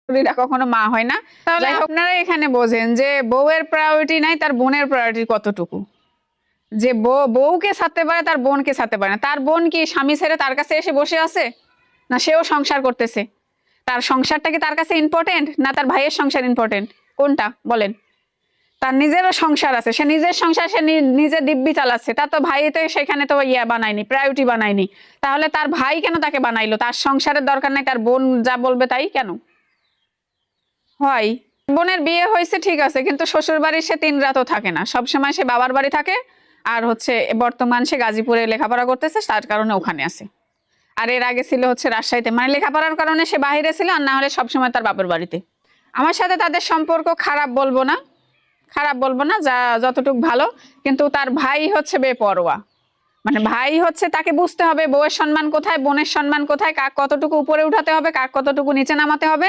শাশুড়িরা কখনো মা হয় না। তাহলে আপনারা এখানে বোঝেন যে বউয়ের প্রায়োরিটি নাই, তার বোনের প্রায়োরিটি কতটুকু। যে বউকে ছাড়তে পারে, তার বোনকে ছাড়তে পারে না। তার বোন কি স্বামী ছেড়ে তার কাছে এসে বসে আছে? না সেও সংসার করতেছে? তার সংসারটা কি তার কাছে ইম্পর্টেন্ট, না তার ভাইয়ের সংসার ইম্পর্টেন্ট? কোনটা বলেন? তার নিজেরও সংসার আছে, সে নিজের সংসার সে নিজে দিব্যি চালাচ্ছে। তার তো ভাই তো সেখানে তো বানায়নি, প্রায়োরিটি বানায়নি। তাহলে তার ভাই কেন তাকে বানাইলো? তার সংসারের দরকার নাই, তার বোন যা বলবে তাই কেন হয়? বোনের বিয়ে হয়েছে ঠিক আছে, কিন্তু শ্বশুর বাড়ি সে 3 রাতও থাকে না, সবসময় সে বাবার বাড়ি থাকে। আর বর্তমান সে গাজীপুরে লেখাপড়া করতেছে, তার কারণে ওখানে আছে। আর এর আগে ছিল রাজশাহীতে, মানে লেখাপড়ার কারণে সে বাহিরে ছিল, আর না হলে সবসময় তার বাপের বাড়িতে। আমার সাথে তাদের সম্পর্ক খারাপ বলবো না, যা যতটুকু ভালো। কিন্তু তার ভাই বেপরোয়া। মানে ভাই তাকে বুঝতে হবে বউয়ের সম্মান কোথায়, বোনের সম্মান কোথায়, কাক কতটুকু উপরে উঠাতে হবে, কাক কতটুকু নিচে নামাতে হবে।